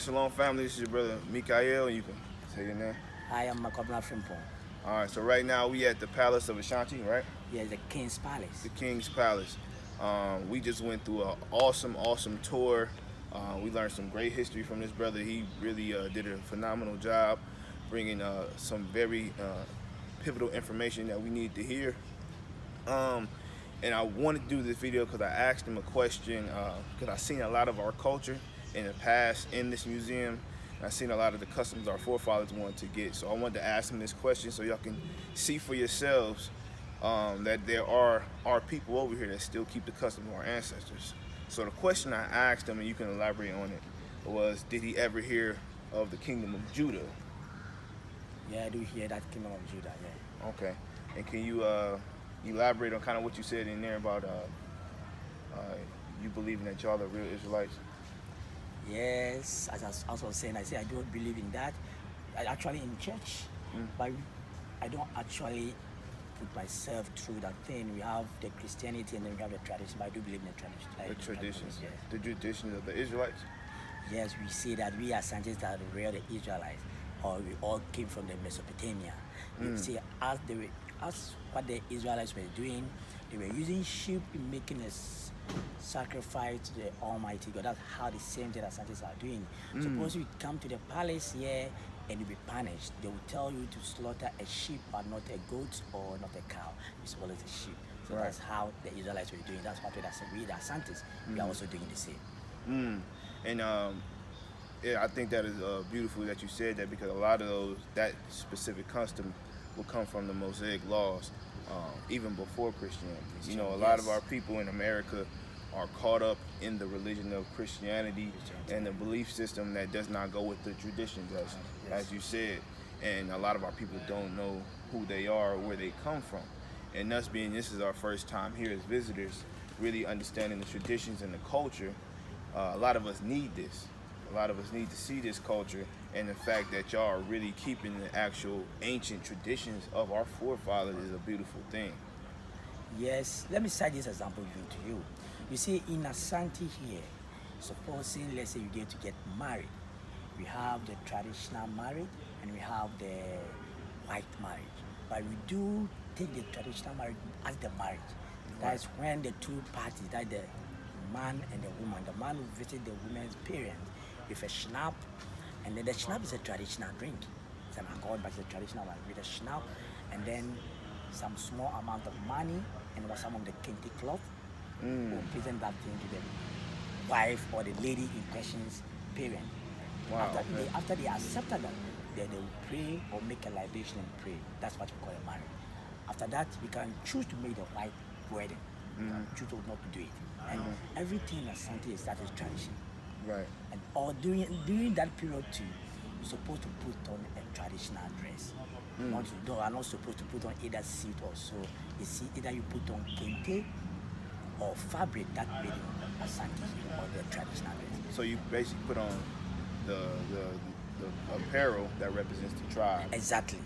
Shalom family, this is your brother Mika'EL, and you can say your name. I am Makobna Frimpong. Alright, so right now we at the Palace of Asante, right? Yes, the King's The Palace. King's Palace. We just went through an awesome tour. We learned some great history from this brother. He really did a phenomenal job bringing some very pivotal information that we need to hear. Um, and I wanted to do this video because I asked him a question because I've seen a lot of our culture in the past in this museum. And I've seen a lot of the customs our forefathers wanted to get. So I wanted to ask him this question so y'all can see for yourselves that there are people over here that still keep the customs of our ancestors. So the question I asked him, and you can elaborate on it, was did he ever hear of the kingdom of Judah? Yeah, I do hear that Kingdom of Judah. Yeah. Okay. And can you elaborate on kind of what you said in there about you believing that y'all are real Israelites? Yes, as I was saying, I say I don't believe in that. I actually in church, but I don't actually put myself through that thing. We have the Christianity and then we have the tradition. But I do believe in the tradition. The traditions, Yes. the traditions of the Israelites. Yes, we see that we are scientists that were the Israelites, or we all came from the Mesopotamia. You see, as what the Israelites were doing, they were using sheep in making a sacrifice to the Almighty God. That's how the same thing that scientists are doing. Suppose you come to the palace here and you be punished. They will tell you to slaughter a sheep, but not a goat or not a cow. You slaughter a sheep. So Right. that's how the Israelites were doing. That's what we the scientists, we are also doing the same. And yeah, I think that is beautiful that you said that because a lot of that specific custom will come from the Mosaic laws, even before Christianity. You know, a lot of Yes. our people in America are caught up in the religion of Christianity and the belief system that does not go with the traditions, as you said. And a lot of our people don't know who they are or where they come from. And us being this is our first time here as visitors, really understanding the traditions and the culture, a lot of us need this. A lot of us need to see this culture and the fact that y'all are really keeping the actual ancient traditions of our forefathers is a beautiful thing. Yes, let me cite this example to you. You see, in Asante here, supposing, let's say you get to get married, we have the traditional marriage and we have the white marriage. But we do take the traditional marriage as the marriage. That's when the two parties, that the man and the woman, the man will visit the woman's parents with a schnapp, and then the schnapp is a traditional drink. It's an alcohol, but it's a traditional one with a schnapp, and then some small amount of money and some of the kente cloth will present that thing to the wife or the lady in question's parent. Wow, After they accepted that, then they will pray or make a libation and pray. That's what we call a marriage. After that, we can choose to make the white wedding. We can choose not to do it. And everything in Asante is that is tradition. Right. And or during that period too, you're supposed to put on a traditional dress. You are not supposed to put on either suit or so. You see, either you put on kente or fabric that made in Asante or the traditional dress. So you basically put on the apparel that represents the tribe. Exactly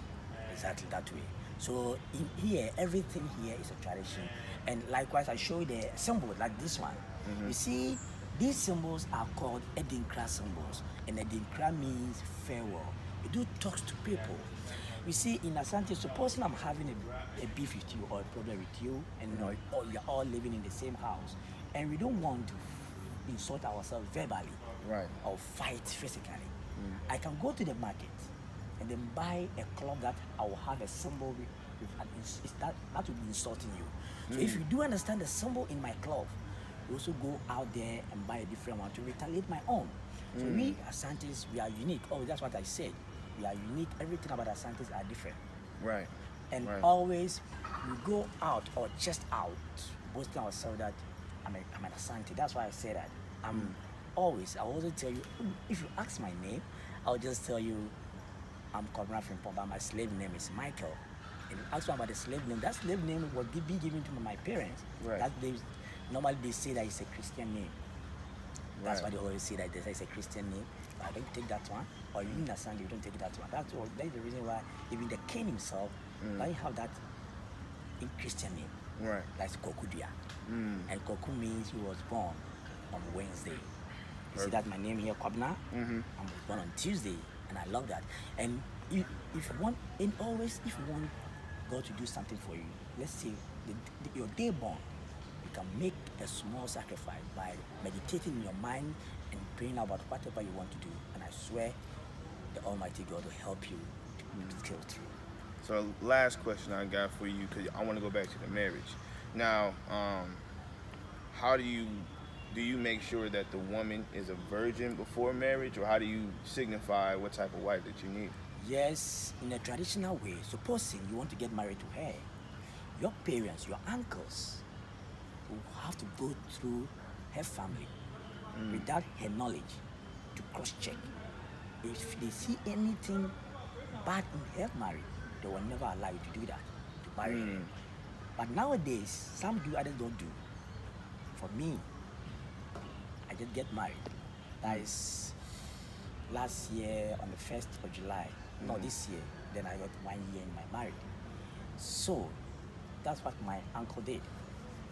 that way. So in here, everything here is a tradition. And likewise, I show you the symbol like this one. You see, these symbols are called Edinkra symbols, and Edinkra means farewell. It do talks to people. You see, in Asante, supposing I'm having a beef with you or a problem with you, and you're all living in the same house, and we don't want to insult ourselves verbally, Right. or fight physically. I can go to the market and then buy a cloth that I will have a symbol with that will be insulting you. So if you do understand the symbol in my cloth, you also go out there and buy a different one to retaliate my own. So we Asantes, we are unique. Oh, that's what I said. We are unique. Everything about Asantes are different. Right. And Right. always we go out or just out boasting ourselves that I'm an Asante. That's why I say that. I will also tell you, if you ask my name, I'll just tell you I'm Cobra from Pomba. My slave name is Mika'EL. And you ask me about the slave name, that slave name was be given to my parents. Right. Normally they say that it's a Christian name. That's why Right. they always say that it's a Christian name. But I don't take that one. Or you in Asante, you don't take that one. That's the reason why even the king himself doesn't have that in Christian name. Right. That's Kokudia. And Koku means he was born on Wednesday. You see that my name here, Kwabna? I was born on Tuesday, and I love that. And if you want, and always, if you want God to do something for you, let's say your day born, you can make a small sacrifice by meditating in your mind and praying about whatever you want to do. And I swear, the Almighty God will help you to go through. So last question I got for you, because I want to go back to the marriage. Now, how do you make sure that the woman is a virgin before marriage, or how do you signify what type of wife that you need? Yes, in a traditional way, supposing you want to get married to her, your parents, your uncles, will have to go through her family without her knowledge to cross-check. If they see anything bad in her marriage, they will never allow you to do that, to marry her. But nowadays, some do, others don't do. For me, I just get married. That is last year on the 1st of July. No, this year. Then I got 1 year in my marriage. So that's what my uncle did.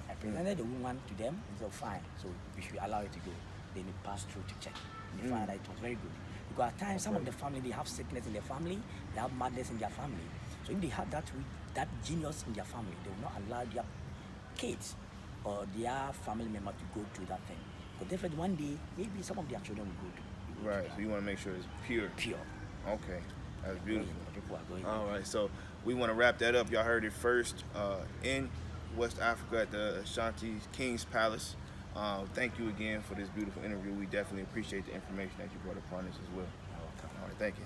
I presented the woman to them and said, fine, so we should allow it to go. Then they passed through to check. And they found that it was very good. Because at times, some of the family, they have sickness in their family, they have madness in their family. So if they have that genius in their family, they will not allow their kids or their family member to go through that thing. Because definitely one day, maybe some of their children will go to Right. So you want to make sure it's pure. pure. Okay. That's beautiful. People are going. All right. So we want to wrap that up. Y'all heard it first in West Africa at the Asante King's Palace. Thank you again for this beautiful interview. We definitely appreciate the information that you brought upon us as well. You're welcome. All right. Thank you.